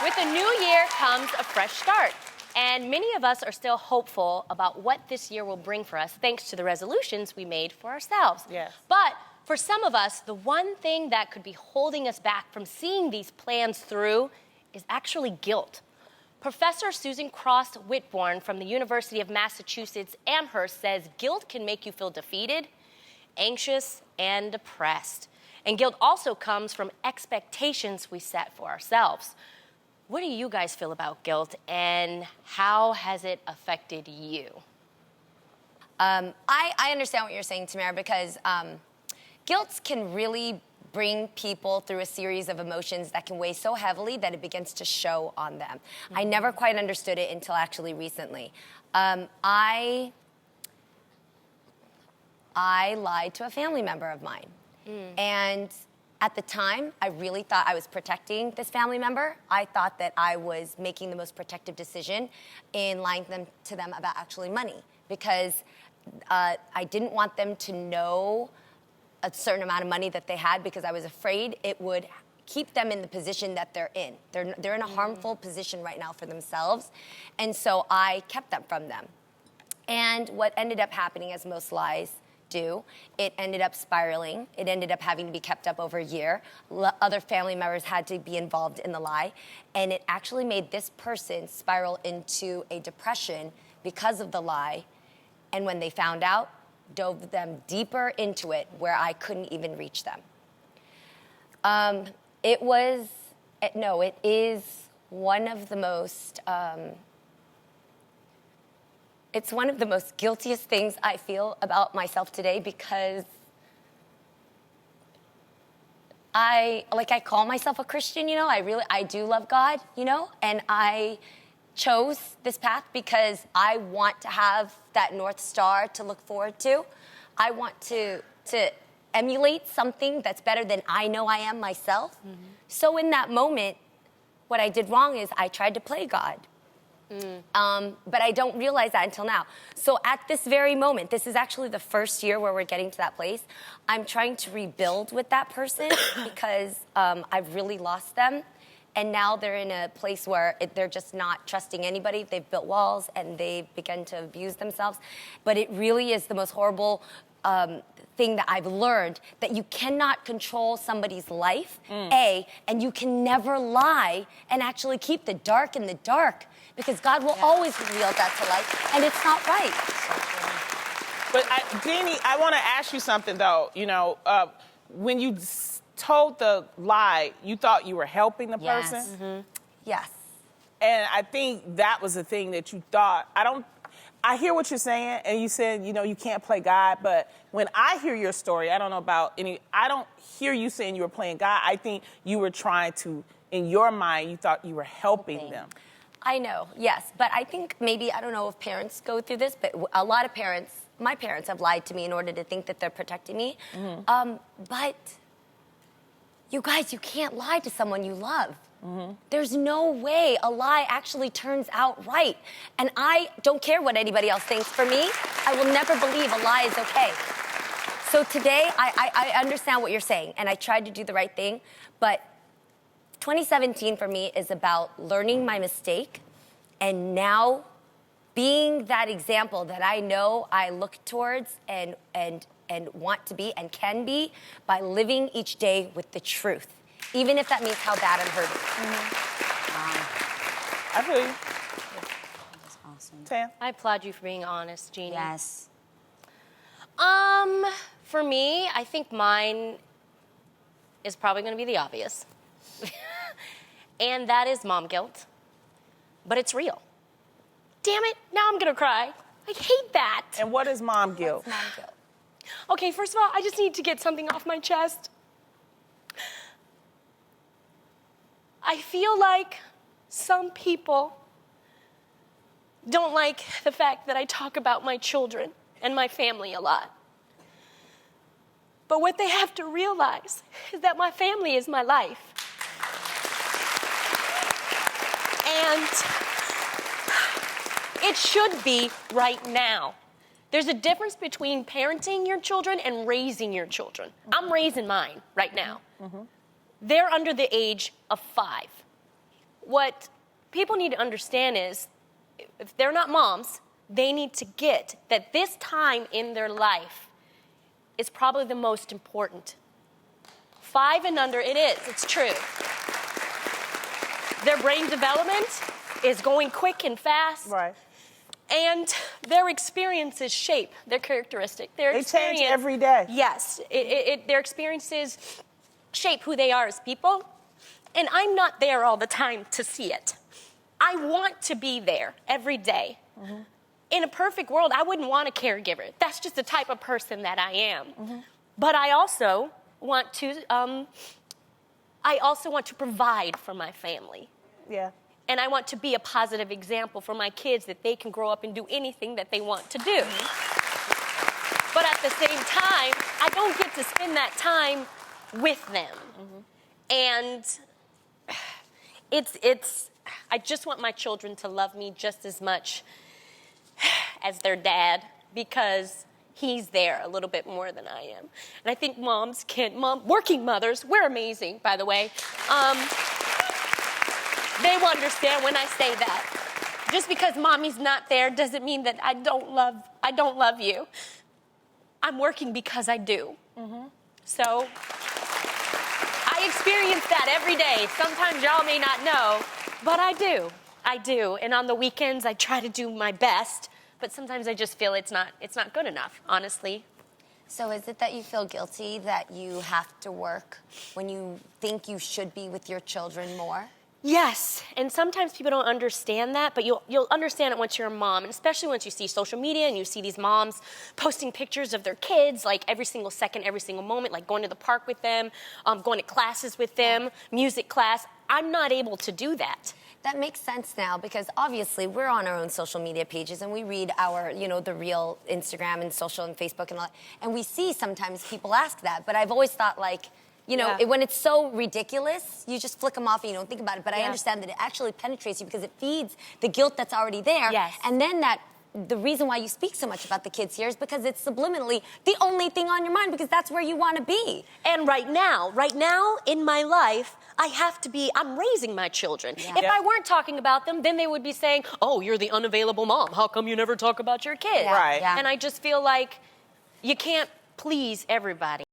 With a new year comes a fresh start. And many of us are still hopeful about what this year will bring for us, thanks to the resolutions we made for ourselves. Yes. But for some of us, the one thing that could be holding us back from seeing these plans through is actually guilt. Professor Susan Cross Whitbourne from the University of Massachusetts Amherst says guilt can make you feel defeated, anxious, and depressed. And guilt also comes from expectations we set for ourselves. What do you guys feel about guilt, and how has it affected you? I understand what you're saying, Tamara, because guilt can really bring people through a series of emotions that can weigh so heavily that it begins to show on them. Mm-hmm. I never quite understood it until actually recently. I lied to a family member of mine. And at the time, I really thought I was protecting this family member. I thought that I was making the most protective decision in lying to them about actually money, because I didn't want them to know a certain amount of money that they had, because I was afraid it would keep them in the position that they're in. They're in a harmful position right now for themselves, and so I kept them from them. And what ended up happening, as most lies do, it ended up spiraling. It ended up having to be kept up over a year. Other family members had to be involved in the lie, and it actually made this person spiral into a depression because of the lie, and when they found out, dove them deeper into it where I couldn't even reach them. It is one of the most, it's one of the most guiltiest things I feel about myself today, because I call myself a Christian, you know, I do love God, you know, and I chose this path because I want to have that North Star to look forward to. I want to emulate something that's better than I know I am myself. Mm-hmm. So in that moment, what I did wrong is I tried to play God. But I don't realize that until now. So at this very moment, this is actually the first year where we're getting to that place. I'm trying to rebuild with that person because I've really lost them. And now they're in a place where they're just not trusting anybody. They've built walls and they've begun to abuse themselves. But it really is the most horrible thing that I've learned, that you cannot control somebody's life, and you can never lie and actually keep the dark in the dark, because God will always reveal that to light, and it's not right. But Jeannie, I want to ask you something, though. You know, when you told the lie, you thought you were helping the person? Mm-hmm. Yes. And I think that was the thing that you thought. I hear what you're saying, and you said, you know, you can't play God, but when I hear your story, I don't know about I don't hear you saying you were playing God. I think you were trying to, in your mind, you thought you were helping them. I know, yes, but I think maybe, I don't know if parents go through this, but a lot of parents, my parents have lied to me in order to think that they're protecting me. Mm-hmm. But you guys, you can't lie to someone you love. Mm-hmm. There's no way a lie actually turns out right. And I don't care what anybody else thinks. For me, I will never believe a lie is okay. So today, I understand what you're saying, and I tried to do the right thing, but 2017 for me is about learning my mistake and now being that example that I know I look towards and want to be and can be by living each day with the truth, even if that means how bad I'm hurting. I feel you. That's awesome. Tam? I applaud you for being honest, Jeannie. Yes. For me, I think mine is probably going to be the obvious. And that is mom guilt. But it's real. Damn it, now I'm going to cry. I hate that. And what is mom guilt? Mom guilt. Okay, first of all, I just need to get something off my chest. I feel like some people don't like the fact that I talk about my children and my family a lot. But what they have to realize is that my family is my life. And it should be right now. There's a difference between parenting your children and raising your children. I'm raising mine right now. Mm-hmm. They're under the age of 5. what people need to understand is if they're not moms, they need to get that this time in their life is probably the most important. 5 and under, it is, it's true. Their brain development is going quick and fast. Right. And their experiences shape their characteristic. They change every day. Yes, their experiences shape who they are as people. And I'm not there all the time to see it. I want to be there every day. Mm-hmm. In a perfect world, I wouldn't want a caregiver. That's just the type of person that I am. Mm-hmm. But I also want to provide for my family. Yeah. And I want to be a positive example for my kids that they can grow up and do anything that they want to do. Mm-hmm. But at the same time, I don't get to spend that time with them. Mm-hmm. And I just want my children to love me just as much as their dad, because he's there a little bit more than I am. And I think working mothers, we're amazing, by the way. They will understand when I say that. Just because mommy's not there doesn't mean that I don't love you. I'm working because I do. Mm-hmm. So I experience that every day. Sometimes y'all may not know, but I do. I do. And on the weekends, I try to do my best, but sometimes I just feel it's not good enough, honestly. So is it that you feel guilty that you have to work when you think you should be with your children more? Yes, and sometimes people don't understand that, but you'll understand it once you're a mom, and especially once you see social media and you see these moms posting pictures of their kids, like every single second, every single moment, like going to the park with them, going to classes with them, music class. I'm not able to do that. That makes sense now, because obviously we're on our own social media pages and we read our, the real Instagram and social and Facebook and all that, and we see sometimes people ask that, but I've always thought when it's so ridiculous, you just flick them off and you don't think about it. But I understand that it actually penetrates you because it feeds the guilt that's already there. Yes. And then the reason why you speak so much about the kids here is because it's subliminally the only thing on your mind, because that's where you want to be. And right now in my life, I'm raising my children. Yeah. If I weren't talking about them, then they would be saying, oh, you're the unavailable mom. How come you never talk about your kids? Right. Yeah. And I just feel like you can't please everybody.